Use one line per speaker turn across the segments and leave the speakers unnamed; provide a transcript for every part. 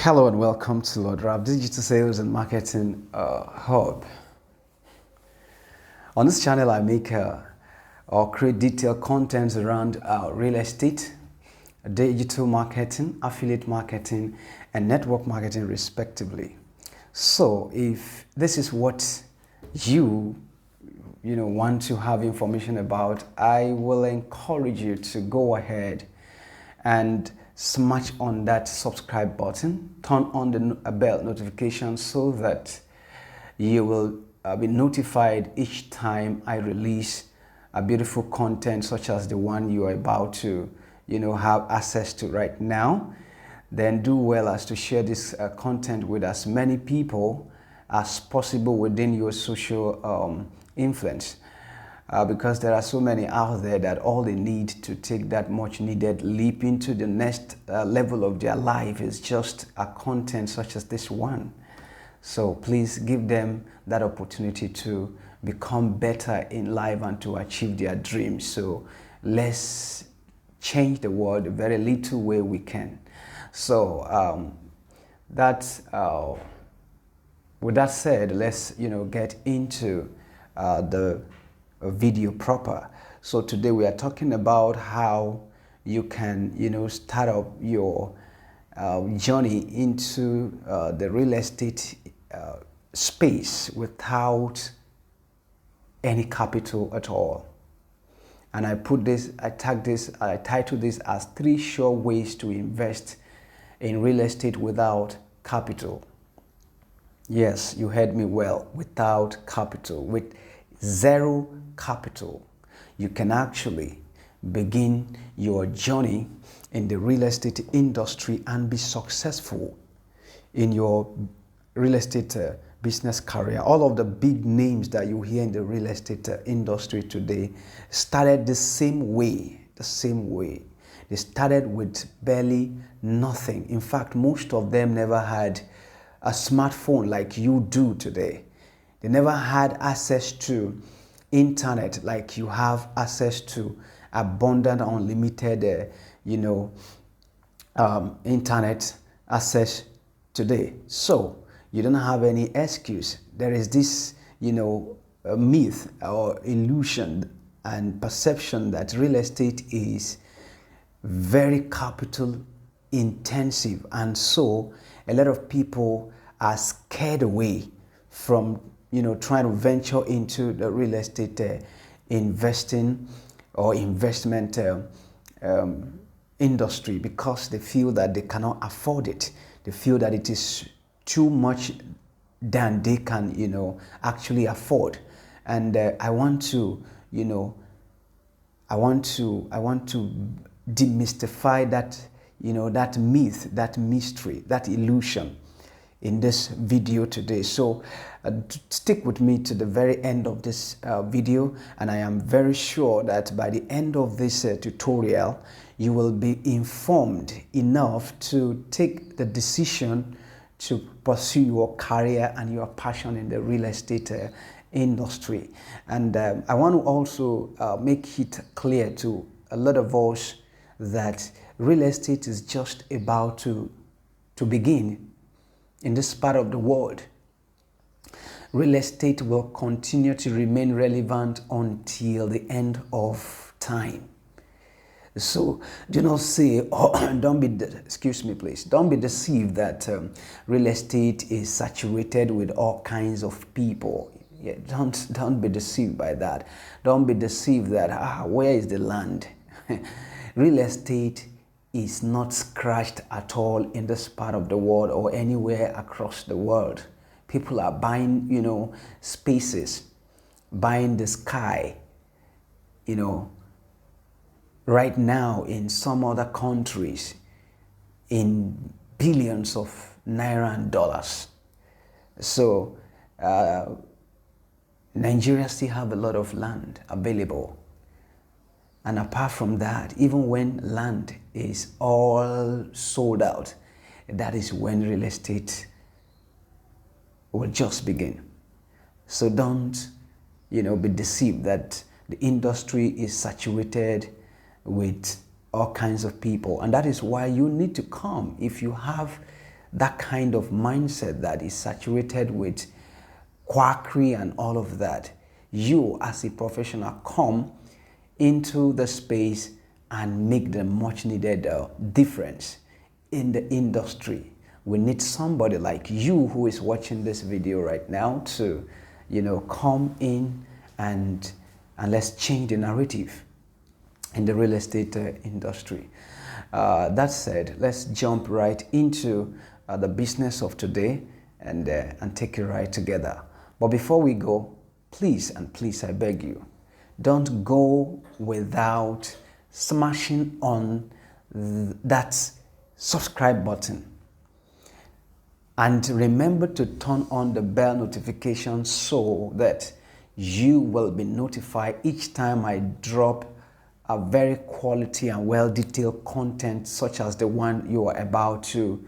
Hello and welcome to Lord Rap Digital Sales and Marketing Hub. On this channel, I make or create detailed contents around real estate, digital marketing, affiliate marketing, and network marketing, respectively. So, if this is what you want to have information about, I will encourage you to go ahead and smash on that subscribe button, turn on the bell notification so that you will be notified each time I release a beautiful content such as the one you are about to have access to right now. Then do well as to share this content with as many people as possible within your social influence. Because there are so many out there that all they need to take that much needed leap into the next level of their life is just a content such as this one. So please give them that opportunity to become better in life and to achieve their dreams. So let's change the world a very little way we can. So with that said, let's get into the video proper. So today we are talking about how you can start up your journey into the real estate space without any capital at all. And I titled this as 3 sure ways to invest in real estate without capital. Yes, you heard me well. Without capital, with zero capital, you can actually begin your journey in the real estate industry and be successful in your real estate business career. All of the big names that you hear in the real estate industry today started the same way. They started with barely nothing. In fact, most of them never had a smartphone like you do today. They never had access to internet like you have access to abundant, unlimited, internet access today. So you don't have any excuse. There is this, myth or illusion and perception that real estate is very capital intensive, and so a lot of people are scared away from trying to venture into the real estate investing or investment industry because they feel that they cannot afford it. They feel that it is too much than they can actually afford. And I want to demystify that that myth, that mystery, that illusion in this video today. So stick with me to the very end of this video, and I am very sure that by the end of this tutorial you will be informed enough to take the decision to pursue your career and your passion in the real estate industry. And I want to also make it clear to a lot of us that real estate is just about to begin in this part of the world. Real estate will continue to remain relevant until the end of time. So do not say, don't be deceived that real estate is saturated with all kinds of people. Yeah, don't be deceived by that. Don't be deceived that where is the land? Real estate is not scratched at all in this part of the world or anywhere across the world. People are buying, spaces, buying the sky, right now in some other countries in billions of naira and dollars. So Nigeria still have a lot of land available. And apart from that, even when land is all sold out, that is when real estate will just begin. So don't, be deceived that the industry is saturated with all kinds of people. And that is why you need to come if you have that kind of mindset that is saturated with quackery and all of that, you as a professional come into the space and make the much needed difference in the industry. We need somebody like you who is watching this video right now to, come in and let's change the narrative in the real estate industry. That said, let's jump right into the business of today and take it right together. But before we go, please I beg you, don't go without smashing on that subscribe button. And remember to turn on the bell notification so that you will be notified each time I drop a very quality and well-detailed content such as the one you are about to,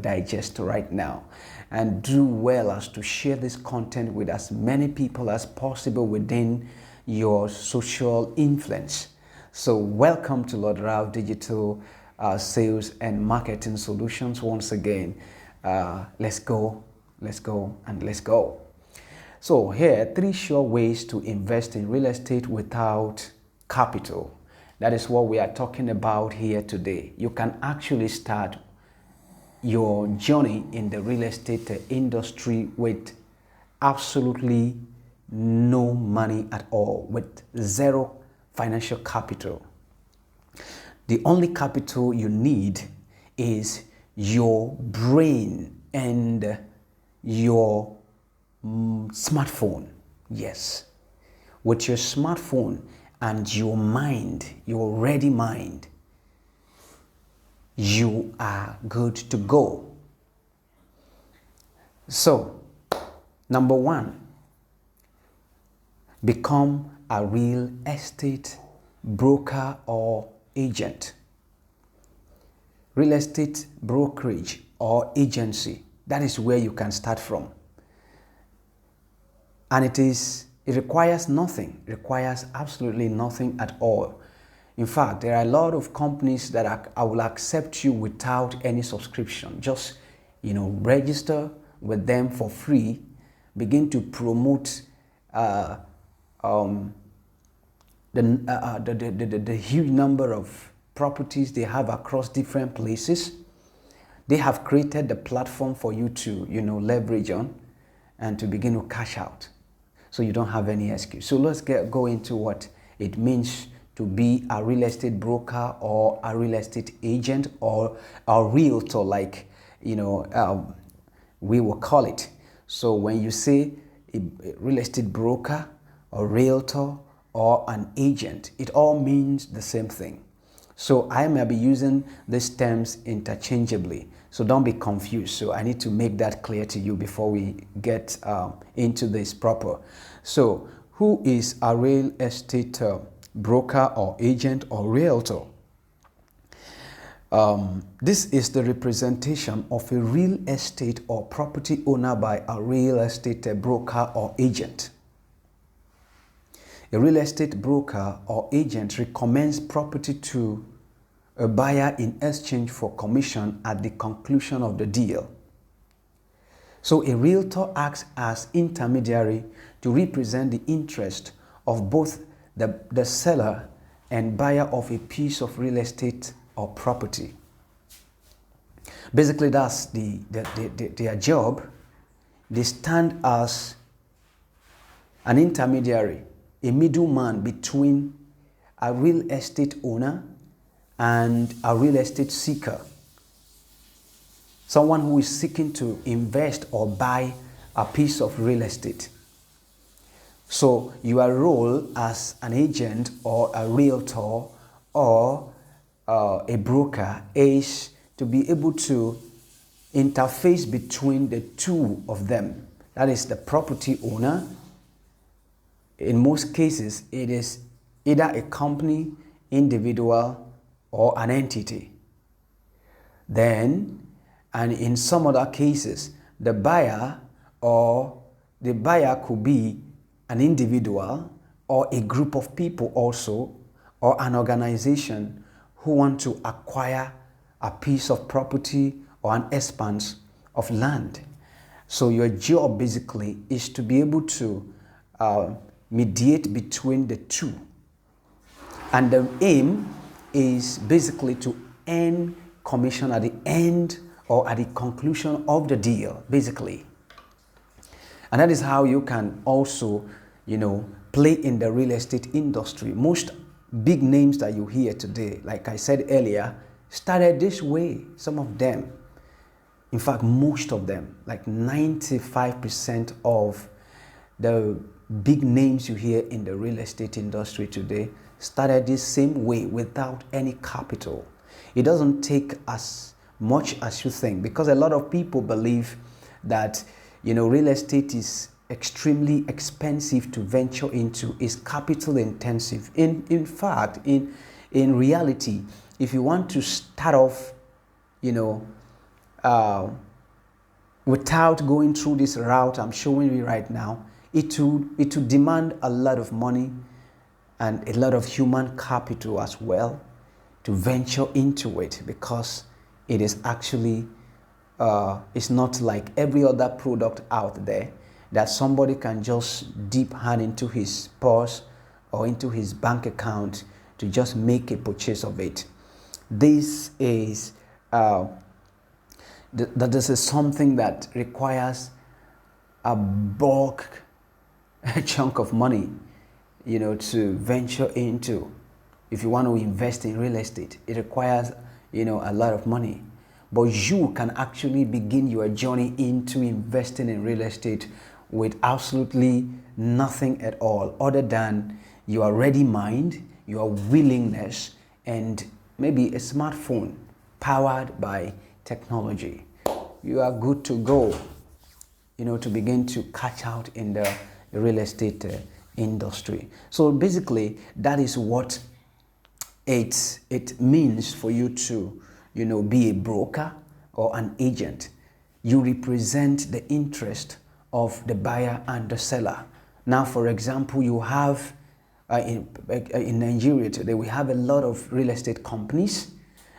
digest right now. And do well as to share this content with as many people as possible within your social influence. So welcome to Lord Ralph Digital Sales and Marketing Solutions once again. Let's go. So here, 3 sure ways to invest in real estate without capital. That is what we are talking about here today. You can actually start your journey in the real estate industry with absolutely no money at all, with zero financial capital. The only capital you need is your brain and your smartphone. Yes, with your smartphone and your mind, your ready mind, you are good to go. So, number 1, become a real estate broker or agent. Real estate brokerage or agency, that is where you can start from. And it requires nothing, requires absolutely nothing at all. In fact, there are a lot of companies that I will accept you without any subscription. Just, register with them for free, begin to promote the huge number of properties they have across different places. They have created the platform for you to, leverage on and to begin to cash out. So you don't have any excuse. So let's go into what it means to be a real estate broker or a real estate agent or a realtor, like, we will call it. So when you say a real estate broker or realtor or an agent, it all means the same thing. So I may be using these terms interchangeably. So don't be confused. So I need to make that clear to you before we get into this proper. So who is a real estate broker or agent or realtor? This is the representation of a real estate or property owner by a real estate broker or agent. A real estate broker or agent recommends property to a buyer in exchange for commission at the conclusion of the deal. So a realtor acts as intermediary to represent the interest of both the seller and buyer of a piece of real estate or property. Basically, that's their job. They stand as an intermediary, a middleman between a real estate owner and a real estate seeker. Someone who is seeking to invest or buy a piece of real estate. So your role as an agent or a realtor or a broker is to be able to interface between the two of them. That is the property owner. In most cases, it is either a company, individual, or an entity. Then, and in some other cases, the buyer could be an individual or a group of people also, or an organization who want to acquire a piece of property or an expanse of land. So your job basically is to be able to mediate between the two. And the aim is basically to earn commission at the end or at the conclusion of the deal, basically. And that is how you can also, play in the real estate industry. Most big names that you hear today, like I said earlier, started this way. Some of them, in fact, most of them, like 95% of the big names you hear in the real estate industry today started this same way without any capital. It doesn't take as much as you think, because a lot of people believe that real estate is extremely expensive to venture into, is capital intensive. In fact, in reality, if you want to start off without going through this route I'm showing you right now, it will demand a lot of money and a lot of human capital as well to venture into it, because it is actually it's not like every other product out there that somebody can just dip hand into his purse or into his bank account to just make a purchase of it. This is this is something that requires a bulk chunk of money, to venture into. If you want to invest in real estate, it requires, a lot of money. But you can actually begin your journey into investing in real estate with absolutely nothing at all other than your ready mind, your willingness, and maybe a smartphone powered by technology. You are good to go, to begin to catch out in the real estate industry. So basically, that is what it means for you to, be a broker or an agent. You represent the interest of the buyer and the seller. Now, for example, you have in Nigeria today, we have a lot of real estate companies,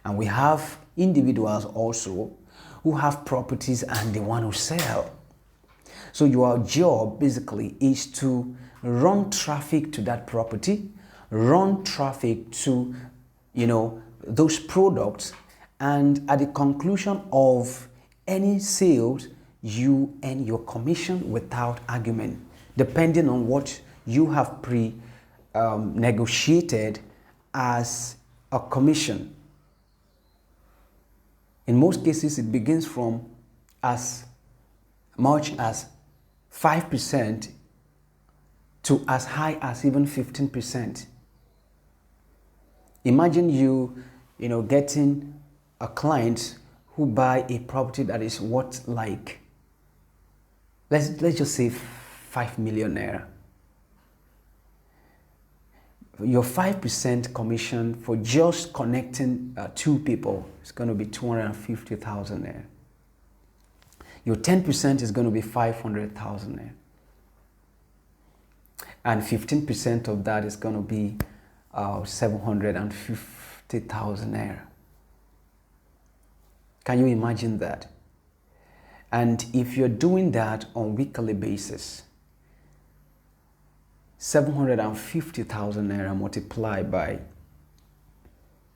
and we have individuals also who have properties and they want to sell. So your job basically is to run traffic to that property, run traffic to, those products, and at the conclusion of any sales, you earn your commission without argument, depending on what you have negotiated as a commission. In most cases, it begins from as much as 5% to as high as even 15%. Imagine you getting a client who buy a property that is worth like, let's just say 5 million naira. Your 5% commission for just connecting two people is going to be 250,000 naira. Your 10% is going to be 500,000 naira. And 15% of that is going to be 750,000 naira. Can you imagine that? And if you're doing that on weekly basis, 750,000 naira multiplied by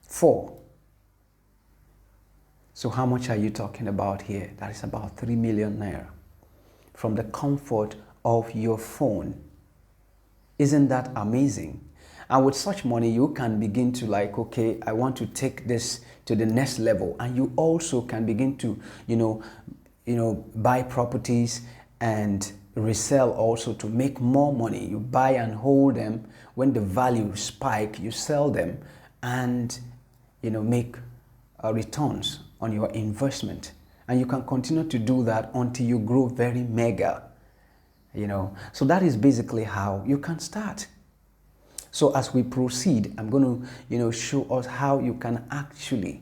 4. So how much are you talking about here? That is about 3 million naira from the comfort of your phone. Isn't that amazing? And with such money, you can begin to okay, I want to take this to the next level. And you also can begin to, buy properties and resell also to make more money. You buy and hold them. When the value spike, you sell them and, make returns on your investment. And you can continue to do that until you grow very mega, So that is basically how you can start. So as we proceed, I'm going to, show us how you can actually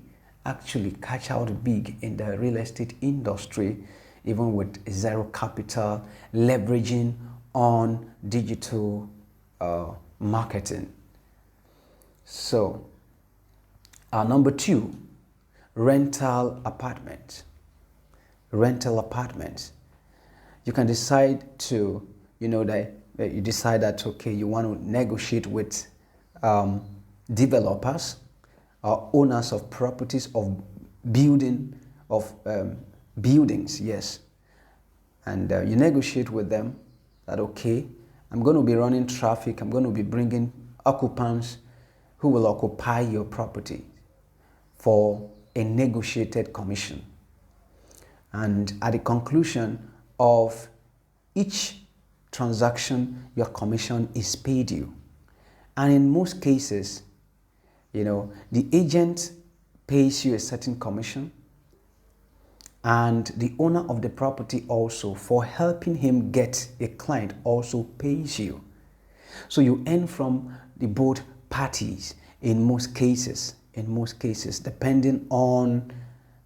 catch out big in the real estate industry, even with zero capital, leveraging on digital marketing. So, number 2, rental apartment. rental apartments. You can decide to, that you decide that, okay, you want to negotiate with developers or owners of properties of buildings, yes. And you negotiate with them that, okay, I'm going to be running traffic, I'm going to be bringing occupants who will occupy your property for a negotiated commission. And at the conclusion of each transaction, your commission is paid you. And in most cases, the agent pays you a certain commission, and the owner of the property also, for helping him get a client, also pays you. So you earn from the both parties in most cases, depending on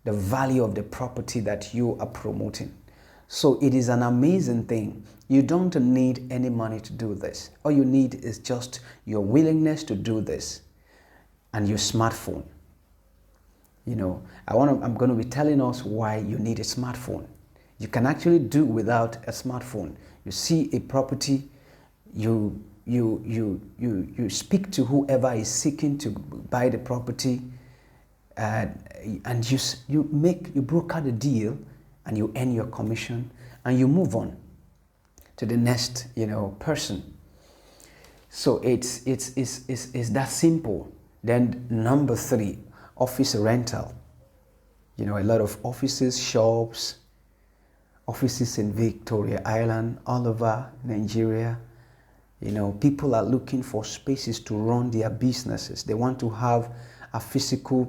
the value of the property that you are promoting. So it is an amazing thing. You don't need any money to do this. All you need is just your willingness to do this and your smartphone. I'm going to be telling us why you need a smartphone. You can actually do without a smartphone. You see a property, you speak to whoever is seeking to buy the property, and you broker the deal, and you earn your commission, and you move on to the next person. So it's that simple. Then number 3, office rental. A lot of offices, shops, offices in Victoria Island, all over Nigeria. People are looking for spaces to run their businesses. They want to have a physical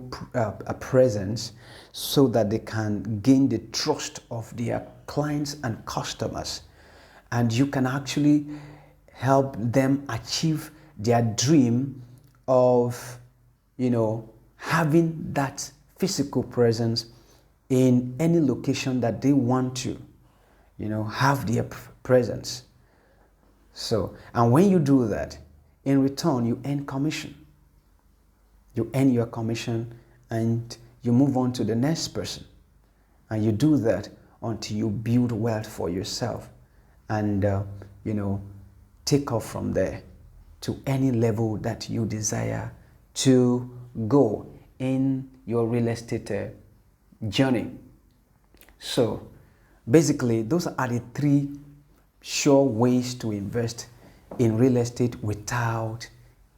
presence so that they can gain the trust of their clients and customers. And you can actually help them achieve their dream of, having that physical presence in any location that they want to, have their presence. So, and when you do that, in return, you earn commission. You earn your commission and you move on to the next person. And you do that until you build wealth for yourself and, take off from there to any level that you desire to go in your real estate journey. So, basically, those are the 3 sure ways to invest in real estate without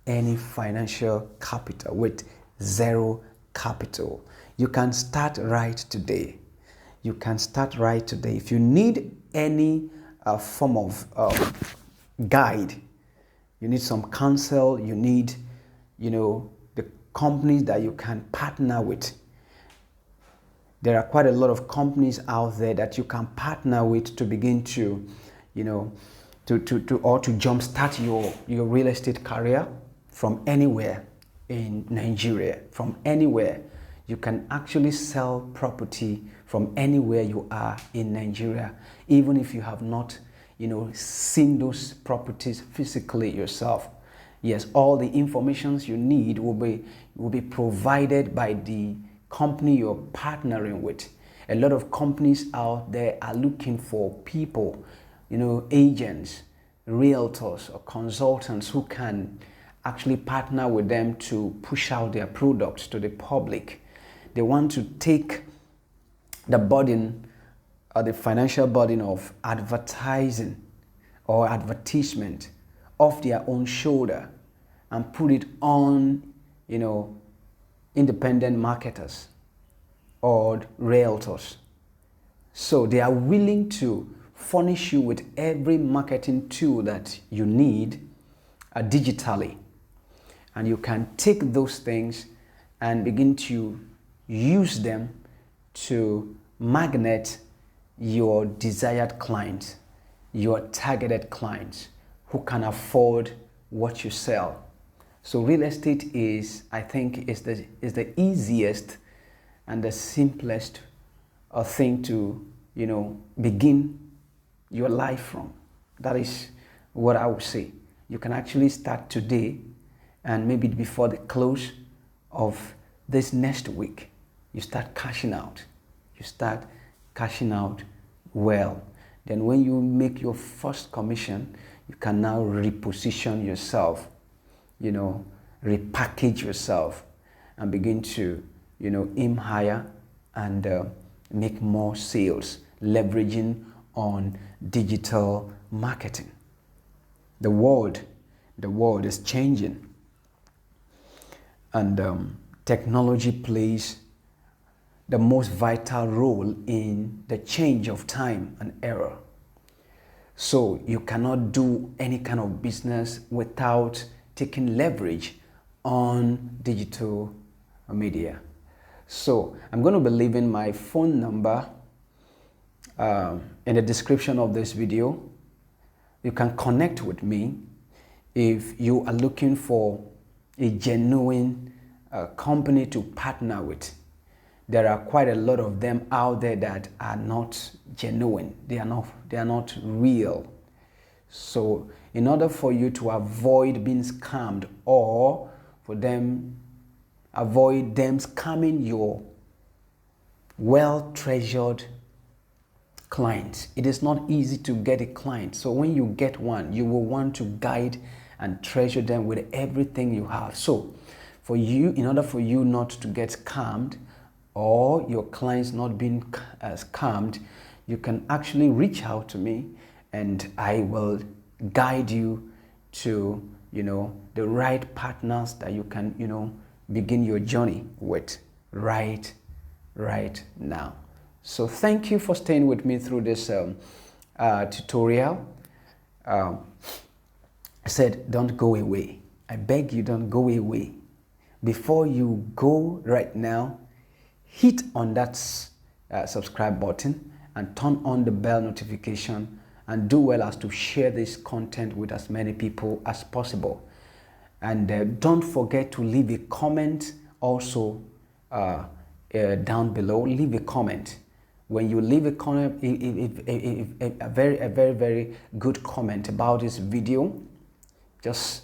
any financial capital, with zero capital. You can start right today. If you need any form of guide, you need some counsel, you need, the companies that you can partner with. There are quite a lot of companies out there that you can partner with to begin to, to jumpstart your real estate career from anywhere in Nigeria. From anywhere. You can actually sell property from anywhere you are in Nigeria, even if you have not, seen those properties physically yourself. Yes, all the information you need will be provided by the company you're partnering with. A lot of companies out there are looking for people, agents, realtors or consultants who can actually partner with them to push out their products to the public. They want to take the burden or the financial burden of advertising or advertisement off their own shoulder and put it on, independent marketers or realtors. So they are willing to furnish you with every marketing tool that you need digitally. And you can take those things and begin to use them to magnet your desired clients, your targeted clients who can afford what you sell. So real estate is, I think, is the easiest and the simplest thing to, begin your life from. That is what I would say. You can actually start today, and maybe before the close of this next week, you start cashing out. You start cashing out well. Then when you make your first commission, you can now reposition yourself, repackage yourself and begin to, aim higher and make more sales, leveraging on digital marketing. The world is changing, and technology plays the most vital role in the change of time and era. So you cannot do any kind of business without taking leverage on digital media. So I'm going to be leaving my phone number in the description of this video. You can connect with me if you are looking for a genuine company to partner with. There are quite a lot of them out there that are not genuine. They are not real. So in order for you to avoid being scammed, or for them avoid them scamming your well-treasured clients, it is not easy to get a client. So when you get one, you will want to guide and treasure them with everything you have. So for you, in order for you not to get scammed, or your clients not being scammed, you can actually reach out to me and I will guide you to, the right partners that you can, begin your journey with right now. So thank you for staying with me through this tutorial. I said, don't go away. I beg you, don't go away. Before you go right now, hit on that subscribe button and turn on the bell notification, and do well as to share this content with as many people as possible. And don't forget to leave a comment also down below. Leave a comment. When you leave a comment, a very good comment about this video, just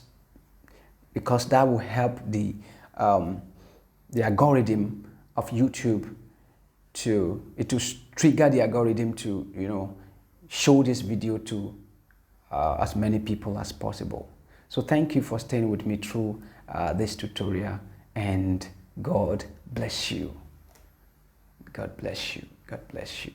because that will help the algorithm of YouTube to trigger the algorithm to show this video to as many people as possible. So thank you for staying with me through this tutorial, and God bless you. God bless you. God bless you.